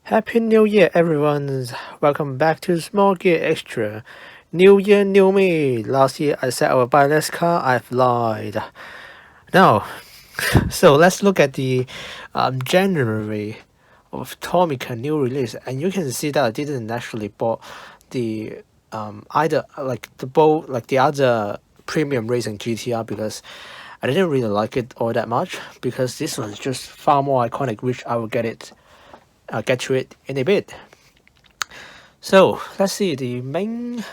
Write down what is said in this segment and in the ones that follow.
Happy New Year, everyone! Welcome back to Small Gear Extra. New Year, new me. Last year I said I would buy less car. I've lied. Now, so let's look at the January of Tomica new release, and you can see that I didn't actually bought the either like the other premium racing GTR because I didn't really like it all that much because this one's just far more iconic, which I will get it. I'll get to it in a bit. So let's see, the main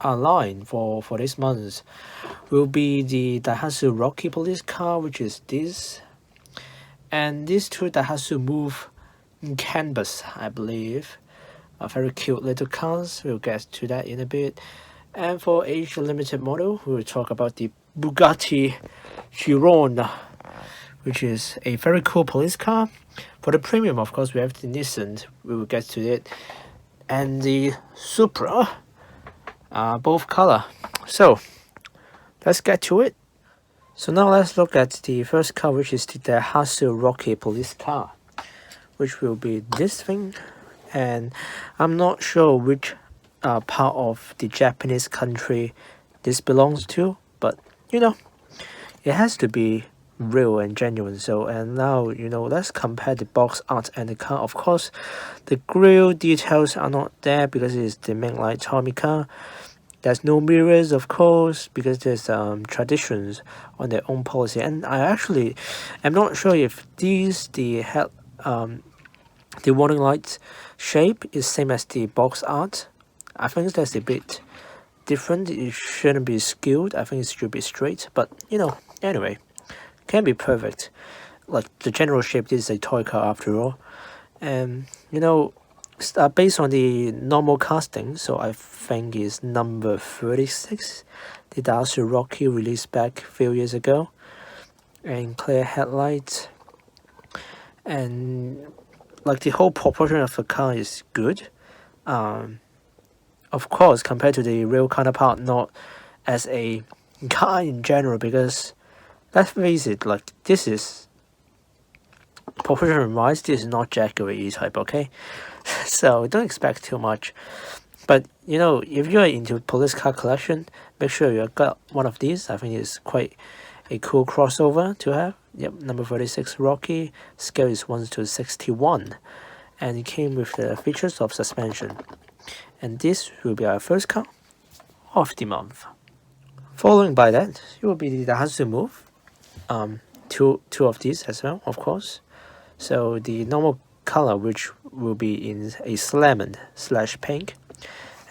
line for this month will be the Daihatsu Rocky police car, which is this, and these two Daihatsu move canvas, I believe. Very cute little cars. We'll get to that in a bit. And for age limited model, we will talk about the Bugatti Chiron, which is a very cool police car. For the premium, of course, we have the Nissan. We will get to it, and the Supra, both color. So let's get to it. So now let's look at the first car, which is the Daihatsu Rocky police car, which will be this thing. And I'm not sure which part of the Japanese country this belongs to, but it has to be real and genuine. So, and now let's compare the box art and the car. Of course, the grille details are not there because it's the mainline Tomica. There's no mirrors, of course, because there's traditions on their own policy. And I actually am not sure if the warning light shape is same as the box art. I think that's a bit different. It shouldn't be skewed. I think it should be straight. But anyway, can be perfect. Like the general shape, this is a toy car after all. And based on the normal casting, so I think it's number 36. The Daihatsu Rocky released back a few years ago, and clear headlights, and like the whole proportion of the car is good. Of course, compared to the real counterpart, not as a car in general, because let's face it, like this is proportion wise, this is not Jaguar E-Type, okay? So don't expect too much. But if you're into police car collection, make sure you got one of these. I think it's quite a cool crossover to have. Yep, number 36 Rocky, scale is 1:61, and it came with the features of suspension. And this will be our first car of the month. Following by that, it will be the Daihatsu Move. Two of these as well, of course. So the normal color, which will be in a lemon/pink,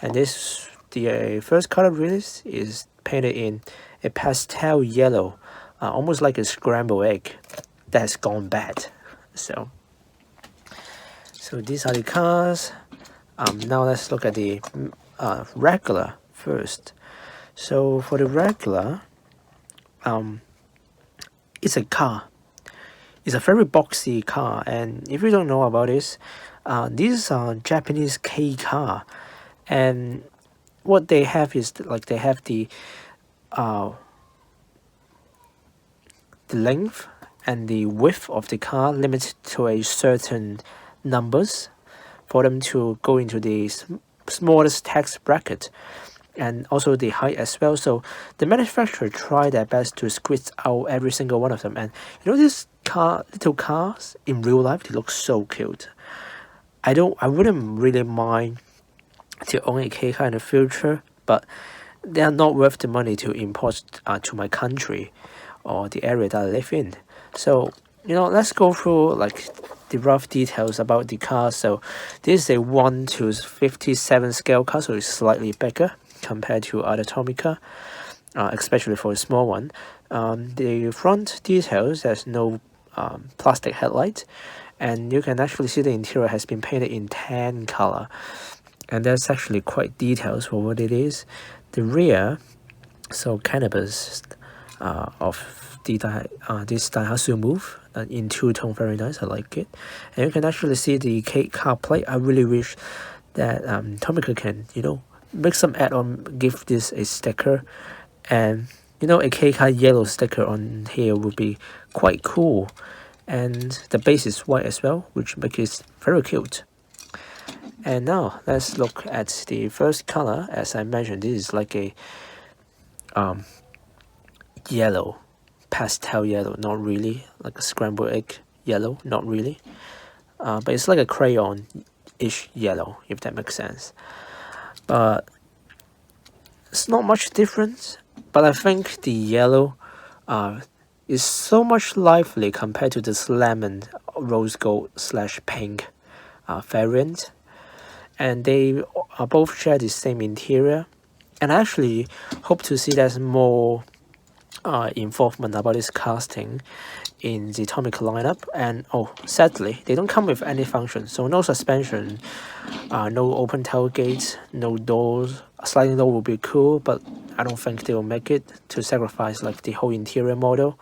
and the first color release is painted in a pastel yellow, almost like a scrambled egg that has gone bad. So these are the cars. Now let's look at the regular first. So for the regular, it's a car. It's a very boxy car, and if you don't know about this, these are Japanese K car, and what they have is like they have the length and the width of the car limited to a certain numbers for them to go into the smallest tax bracket, and also the height as well. So the manufacturer tried their best to squeeze out every single one of them. And these little cars in real life, they look so cute. I wouldn't really mind to own a K car in the future, but they are not worth the money to import to my country or the area that I live in. So let's go through like the rough details about the car. So this is a 1:57 scale car, so it's slightly bigger compared to other Tomica, especially for a small one. The front details, there's no plastic headlight, and you can actually see the interior has been painted in tan color, and that's actually quite details for what it is. The rear, so canvas of this Daihatsu Move in two-tone, very nice. I like it, and you can actually see the K car plate. I really wish that Tomica can make some add-on, give this a sticker, and a K car yellow sticker on here would be quite cool. and the base is white as well, which makes it very cute. And now let's look at the first color. As I mentioned, this is like a yellow, pastel yellow, not really like a scrambled egg yellow, not really, but it's like a crayon-ish yellow, if that makes sense. But it's not much difference, but I think the yellow is so much lively compared to this lemon rose gold / pink variant, and they both share the same interior. And I actually hope to see there's more involvement about this casting in the Tomica lineup. And sadly, they don't come with any function, so no suspension, no open tailgates, no doors. A sliding door would be cool, but I don't think they will make it to sacrifice like the whole interior model.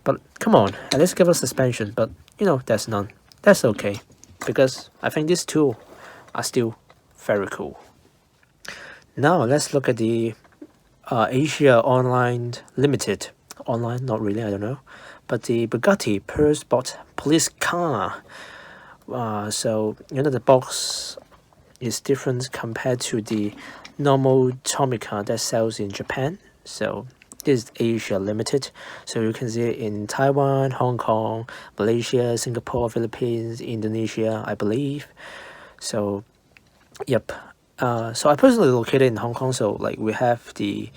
But come on, at least give us suspension. But there's none. That's okay, because I think these two are still very cool. Now let's look at the Asia Online Limited. Online, not really, I don't know. But the Bugatti Pearl Sport police car. So the box is different compared to the normal Tomica that sells in Japan. So this is Asia Limited. So you can see it in Taiwan, Hong Kong, Malaysia, Singapore, Philippines, Indonesia, I believe. So yep. So I personally located in Hong Kong, so like we have this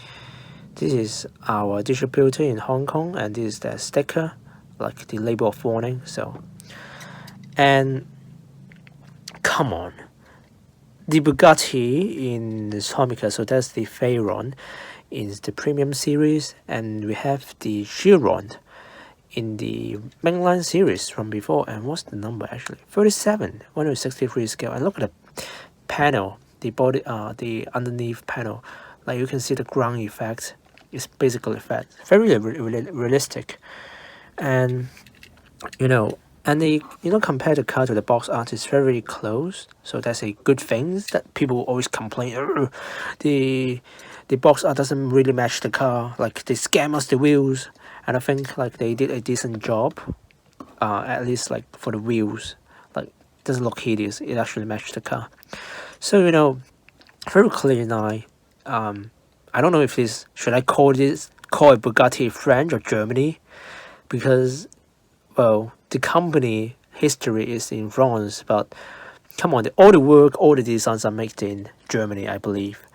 is our distributor in Hong Kong, and this is the sticker, like the label of warning. So, and come on, the Bugatti in the Tomica, so that's the Veyron in the premium series, and we have the Chiron in the mainline series from before. And what's the number actually? 37, 163 scale. And look at the panel. The body, the underneath panel, like you can see the ground effect is basically flat, very realistic, and and the compare the car to the box art is very close, so that's a good thing. That people always complain, the box art doesn't really match the car, like they scam us the wheels, and I think like they did a decent job, at least like for the wheels, like it doesn't look hideous, it actually matched the car. So very clean eye. I don't know if should I call it Bugatti French or Germany, because well the company history is in France, but come on, all the work, all the designs are made in Germany, I believe.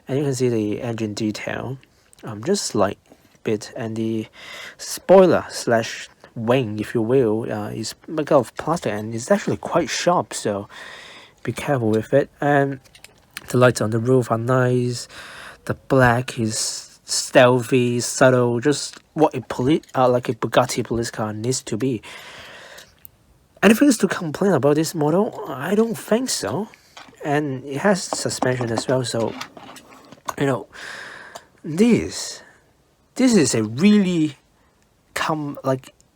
And you can see the engine detail, just slight bit, and the spoiler / wing, if you will, is made out of plastic, and it's actually quite sharp. So be careful with it. And the lights on the roof are nice. The black is stealthy, subtle, just what like a Bugatti police car needs to be. Anything to complain about this model? I don't think so. And it has suspension as well, so this is a really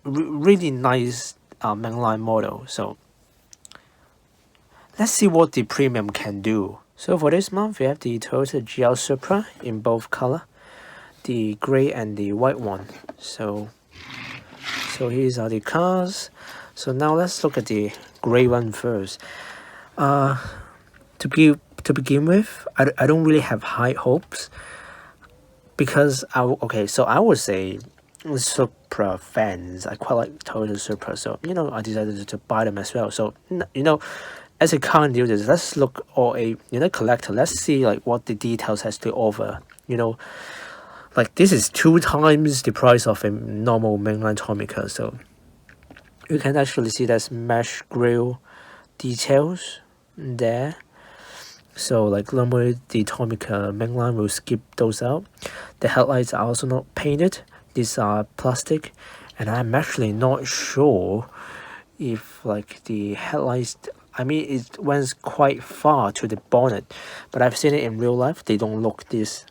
really nice mainline model. So let's see what the premium can do. So for this month, we have the Toyota GL Supra in both color, the gray and the white one. So here's are the cars. So now let's look at the gray one first. To begin with, I don't really have high hopes, because I was a Supra fans. I quite like Toyota Supra, so I decided to buy them as well. So as a car enthusiast, let's look, or a collector, let's see like what the details has to offer. Like this is 2 times the price of a normal mainline Tomica, so you can actually see there's mesh grille details there. So like normally the Tomica mainline will skip those out. The headlights are also not painted. These are plastic, and I'm actually not sure if like the headlights, I mean it went quite far to the bonnet, but I've seen it in real life. They don't look this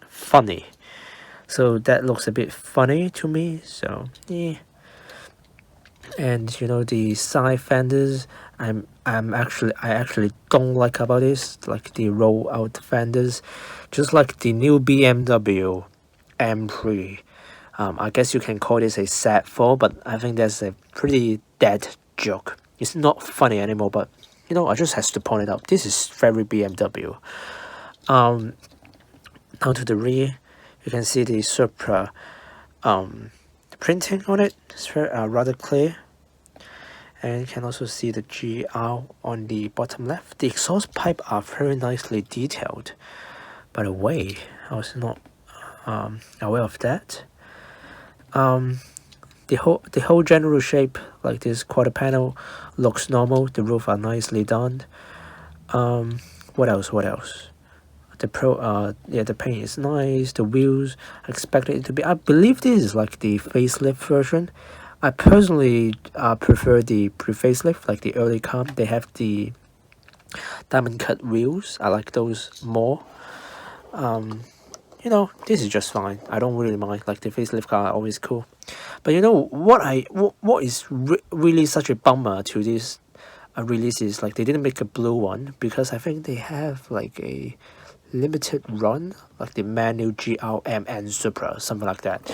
funny, so that looks a bit funny to me. So yeah. And the side fenders, I actually don't like about this, like the roll out fenders, just like the new BMW M3. I guess you can call this a sad fall, but I think that's a pretty dead joke. It's not funny anymore, but I just has to point it out. This is very BMW. Now to the rear, you can see the Supra printing on it. It's very, rather clear. And you can also see the GR on the bottom left. The exhaust pipe are very nicely detailed. By the way, I was not aware of that. The whole general shape, like this quarter panel, looks normal. The roof are nicely done. What else? The paint is nice. The wheels, I expected it to be. I believe this is like the facelift version. I personally prefer the pre-facelift, like the early car. They have the diamond cut wheels. I like those more. This is just fine. I don't really mind. Like the facelift car are always cool. But what is really such a bummer to this release is like they didn't make a blue one, because I think they have like a limited run, like the manual GLM and Supra, something like that.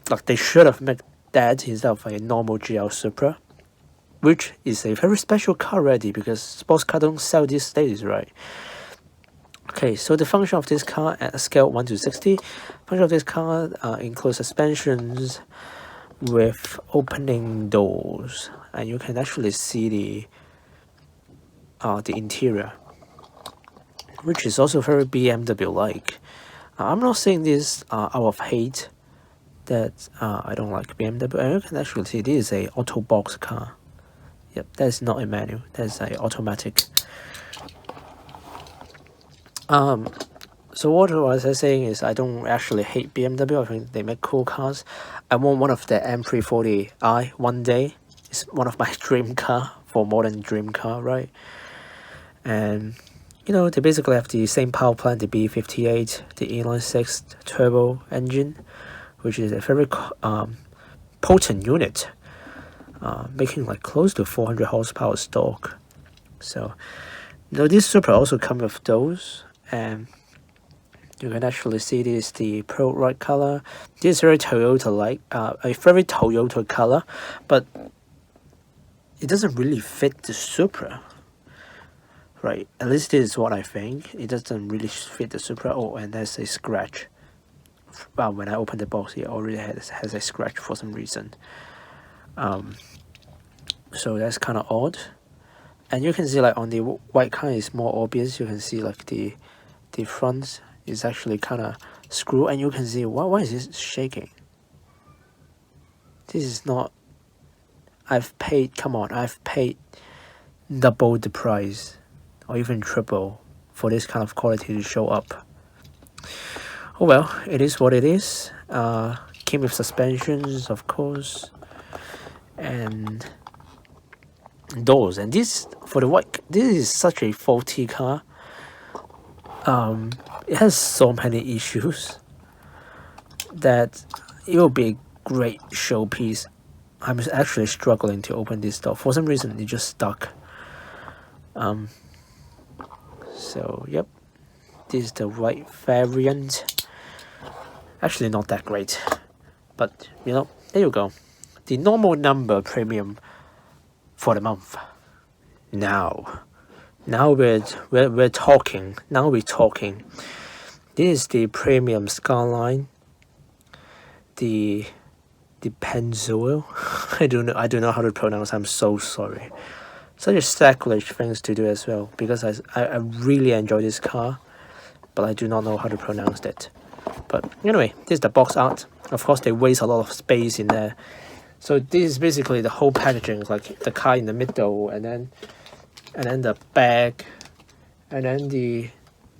Like they should have made that instead of a normal GL Supra, which is a very special car already, because sports car don't sell these days, right? Okay, so the function of this car at a scale 1 to 60, function of this car includes suspensions with opening doors, and you can actually see the interior, which is also very BMW-like. I'm not saying this out of hate that I don't like BMW, and you can actually see this is a auto box car. Yep, that's not a manual, that's a automatic. So what was I saying is I don't actually hate BMW. I think they make cool cars. I want one of the M340i one day. It's one of my dream car, for modern dream car, right? And they basically have the same power plant, the B58, the inline-6 turbo engine, which is a very potent unit, making like close to 400 horsepower torque. So this Supra also comes with those, and you can actually see this, the pearl white color. This is very Toyota-like, a very Toyota color, but it doesn't really fit the Supra, right? At least this is what I think. It doesn't really fit the Supra. Oh, and there's a scratch. Well, when I open the box, it already has a scratch for some reason. So that's kind of odd. And you can see like on the white car is more obvious. You can see like the front is actually kind of screwed, and you can see why is this shaking? This is not. I've paid double the price, or even triple, for this kind of quality to show up. Oh well, it is what it is. Came with suspensions, of course, and doors. And this, for the white, this is such a faulty car. It has so many issues that it will be a great showpiece. I'm actually struggling to open this door. For some reason, it just stuck. So yep, this is the white variant. Actually, not that great, but there you go. The normal number premium for the month. Now we're talking. Now we're talking. This is the premium Skyline. The Penza. I don't know how to pronounce. I'm so sorry. Such a sacrilege things to do as well, because I really enjoy this car, but I do not know how to pronounce it. But anyway, this is the box art. Of course, they waste a lot of space in there. So this is basically the whole packaging, like the car in the middle, and then the bag, and then the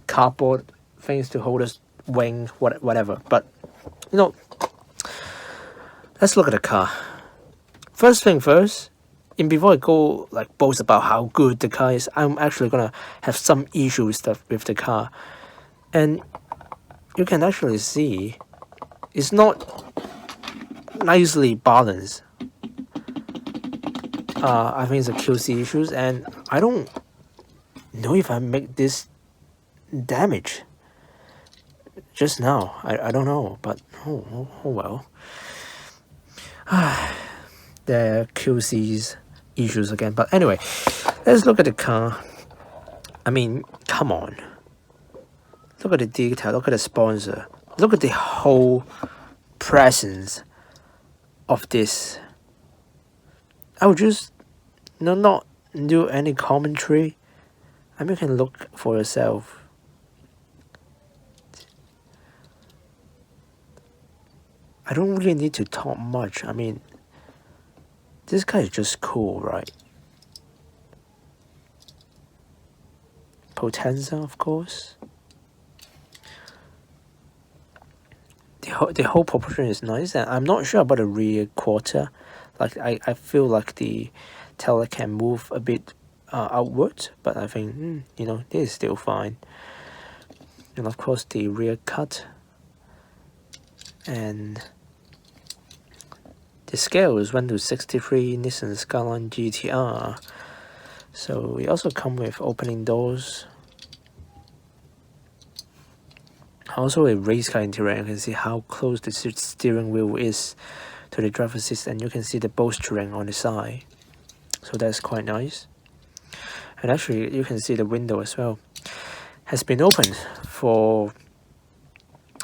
cardboard things to hold us wing, whatever. But let's look at the car. First thing first, and before I go like boast about how good the car is, I'm actually gonna have some issues with the car, and you can actually see it's not nicely balanced. I think it's a QC issues, and I don't know if I make this damage just now. I don't know, but oh well. the QC's issues again. But anyway, let's look at the car. I mean, come on. Look at the detail, look at the sponsor, look at the whole presence of this. I would just not do any commentary. I mean, you can look for yourself. I don't really need to talk much. I mean, this guy is just cool, right? Penza, of course. The whole proportion is nice, and I'm not sure about the rear quarter. Like I feel like the tail can move a bit outward, but I think this is still fine. And of course the rear cut and the scale is 1:63 Nissan Skyline GTR. So we also come with opening doors. Also a race car interior. You can see how close the steering wheel is to the driver's seat, and you can see the bolstering on the side. So that's quite nice. And actually you can see the window as well has been opened for,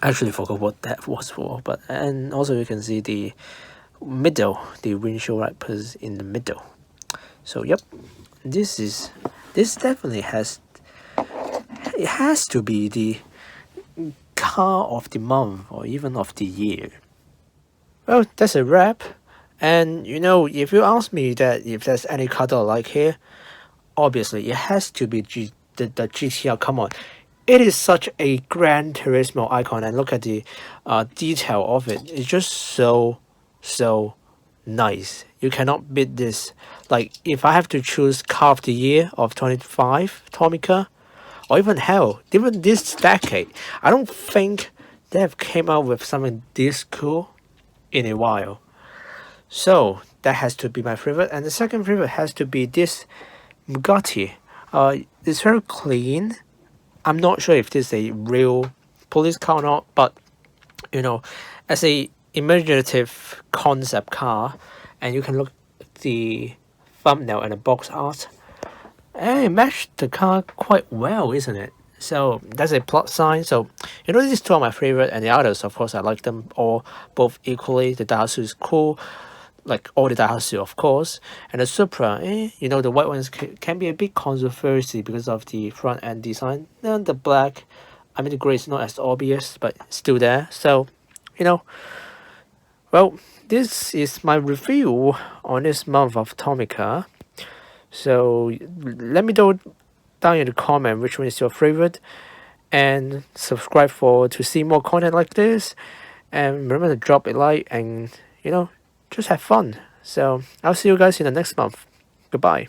actually forgot what that was for, but and also you can see the middle, the windshield wipers in the middle. So yep, this definitely has to be the car of the month or even of the year. Well, that's a wrap. And if you ask me that if there's any car that I like here, obviously it has to be the GTR. Come on, it is such a Gran Turismo icon, and look at the detail of it. It's just so nice. You cannot beat this. Like, if I have to choose car of the year of 25, Tomica, or even hell, even this decade, I don't think they have came out with something this cool in a while. So that has to be my favorite, and the second favorite has to be this Bugatti. It's very clean. I'm not sure if this is a real police car or not, but as a imaginative concept car, and you can look at the thumbnail and the box art, and it matched the car quite well, isn't it? So that's a plus sign. So these two are my favorite, and the others, of course, I like them all both equally. The Daihatsu is cool, like all the Daihatsu, of course, and the Supra, the white ones can be a bit controversial because of the front end design. And the black, I mean the gray is not as obvious, but still there. So, well, this is my review on this month of Tomica. So let me know down in the comment which one is your favorite, and subscribe to see more content like this, and remember to drop a like, and just have fun. So I'll see you guys in the next month. Goodbye.